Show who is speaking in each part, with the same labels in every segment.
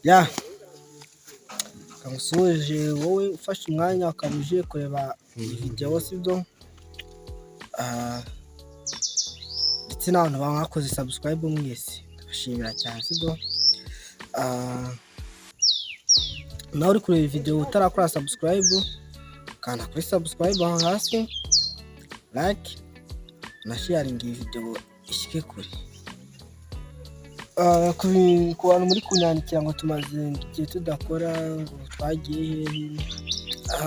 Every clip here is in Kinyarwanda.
Speaker 1: Ya kamusuje wowe ufashe umwanya akabuje kureba video sibyo ndetse n'abantu bakoze subscribe mwese ndabashimira cyane sibyo nawe uri kureba video utarakora subscribe kana kuri subscribe aho hasi like na sharing iyi video ishike kure ku bantu muri kunyandikira ngo tumaze igihe tudakora ngo twagiye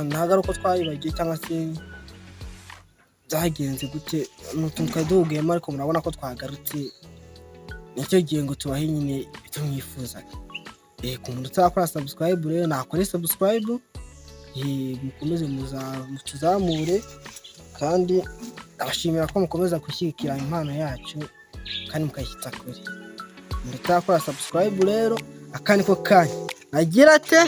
Speaker 1: ntagaruko twayibagiye cyangwa se byagenze gute n'utuntu twagiyemo ariko murabona ko twagarutse nicyo gihe ngo tubahe nyine tumwifuzaga ku muntu utakora subscribe rero nakore subscribe mukomeze mutuzamure kandi abashimira ko mukomeza gushyigikira impano yacu kandi mukayishyitsa kure mutakora subscribe rero akani ko kanya agira ate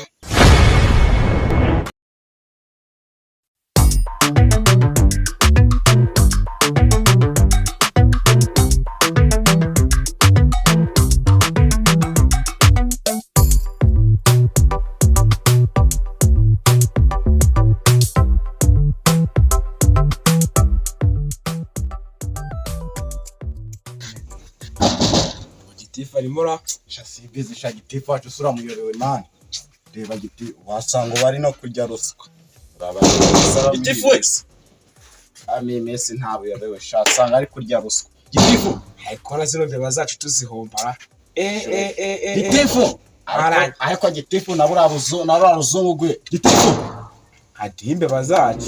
Speaker 2: Gitifu arimura shasibizi sha Gitifu wacu sura muyobewe nani reba Gitifu wasanga bari no kurya ruswa Gitifu wese Messi ntabo yabewe shasanga ari kurya ruswa Gitifu
Speaker 3: ayikora zino ndeba zacu tuzihombara
Speaker 2: Gitifu ariko Gitifu nabura ruzungu gwe Gitifu
Speaker 3: adimbe bazacu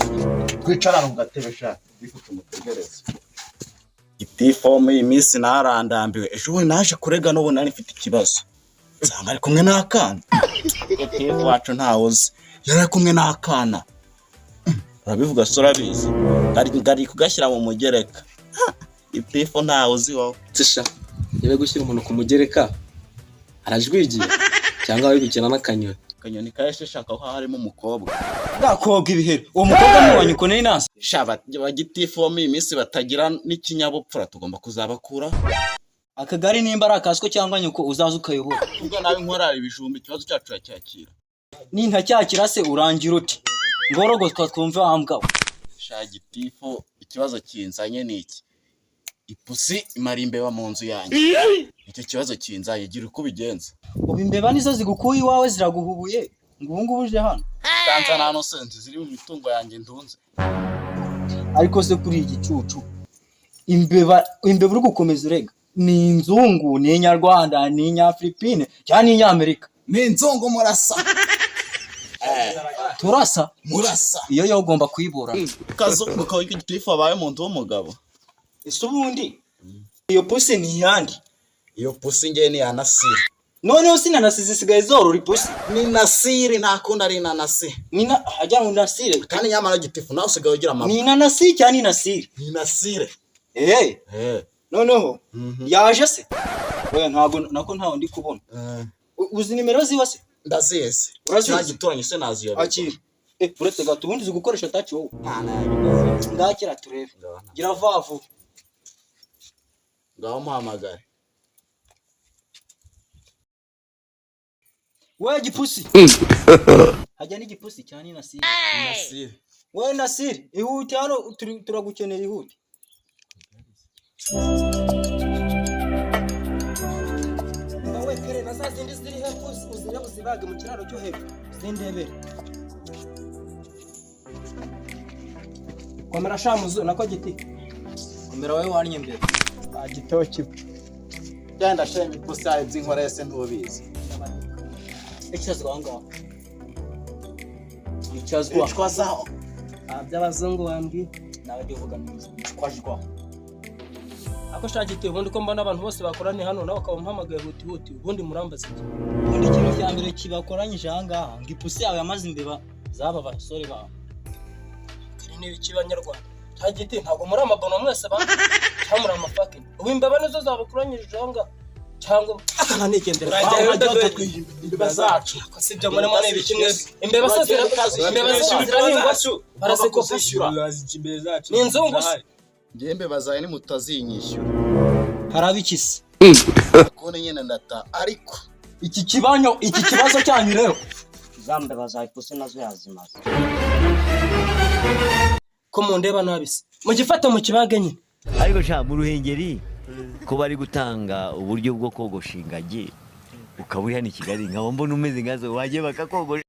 Speaker 2: kwicarana mu gatebe sha Gitifu tumutegereze Gitifu muri Messi narandambiwe ejo naje kurega no bona nifite ikibazo nsanga ari kumwe n'akana Gitifu wacu ntawuzi yari kumwe n'akana urabivuga sorabizi gari kugashyira mu mugereka Gitifu ntawuzi wowe
Speaker 4: tsisha yebe gushyira umuntu ku mugereka arajwigiye cyangwa ari gukina n'akanyoni
Speaker 2: kaheshe shaka ko harimo umukobwa
Speaker 4: gakoga ibihero uwo mukobwa mwanya uko nasi
Speaker 2: shaba Gitifu muri Messi batagira n'ikinyabupfura tugomba kuzabakura
Speaker 4: akagari nimba ari akasiko cyangwa nyuko uzaza ukayobora
Speaker 2: ubwo nawe nkorara ibijumba ikibazo cyacu yacyakira
Speaker 4: ni ntacyakira se urangira uti ngorogo twumve wambwa
Speaker 2: sha Gitifu ikibazo kinzanye niki ipusi imarimbeba mu nzu yanjye icyo kibazo kinzaye gira uko bigenza
Speaker 4: ubimbeba nizo zigukuye iwawe ziraguhubuye ngo ubungu buje hano
Speaker 2: kanza nano senti ziri mu mitungo yanjye ndunze
Speaker 4: ariko se kuri igicucu imbeba uri gukomeza urega ni inzungu ni inyarwanda ni inyafilipine cyangwa ni inyamerika
Speaker 2: ni inzungu murasa
Speaker 4: turasa
Speaker 2: murasa
Speaker 4: iyo yo ugomba kuyibura
Speaker 2: kazungu kawe Gitifu abaye mu nzu w'umugabo
Speaker 4: ese ubundi iyo pusi ni yandi
Speaker 2: iyo pusi ngiye ni Nasiri
Speaker 4: noneho sinanasi zisigaye zorora ipusi
Speaker 2: ni Nasiri ntakunda ari Nanasi
Speaker 4: hajya mu Nasiri
Speaker 2: kandi nyamara Gitifu nawe usigaye ugira amaboko
Speaker 4: ni Nanasi cyane ni Nasiri
Speaker 2: ni Nasiri
Speaker 4: noneho yaje se we ntago ntawo ndi kubona uzi nimero ziwa se
Speaker 2: ndazizi urazituranye se naziyo
Speaker 4: akiri uretse gato ubundi zigukoresha touch wowe ngakira turebe gira vavu
Speaker 2: ngaho muhamagare
Speaker 4: we gipusi hajya ni gipusi cyane Nasiri we Nasiri ihute hano turagukenera ihute nawe kare nasazindi ziri hepfo uzire uzibage mu kiraro cyo hepfo zindebere komera shamuzo nako Giti komera wewe wanye mbere
Speaker 2: agitoki cyanda sheme pusa ibyinkorese ntubizi
Speaker 4: icyazwa ngaho icyazwa
Speaker 1: by'abazungu wambi
Speaker 4: nawe ndivuga neza kwajwa
Speaker 1: ako shagite ubundi ko mbana abantu bose bakoranye hano nawe akabampamagaye huti ubundi murambaza
Speaker 4: ubundi kintu cya mbere kibakoranyije ahangaha ngo ipusi yawe yamaze imbeba zaba basore bawe
Speaker 1: kiri ni ikibanyarwanda shagite ntago muri amabono mwese ba cyamura amafake ubimbeba nizo zabakoranyije ahangaha cyangwa akana nigendera imbeba zacu sibyo muri mane bikimwe imbeba se zirahingwa barazikofishura ni inzungu
Speaker 2: Jembe bazaye ni mutazinyishyura
Speaker 4: harabikisi
Speaker 2: kone nyene ndata ariko
Speaker 4: iki kibazo cyanyu rero zambe bazayipuse nazo yazimaze ko mundeba nabise mugifata mu kibage nyine
Speaker 5: ariko sha mu Ruhengeri ko bari gutanga uburyo bwo kogosha ingagi ukaba uri hano i Kigali nkaba mbona umeze nkazo wagiye bakakogosha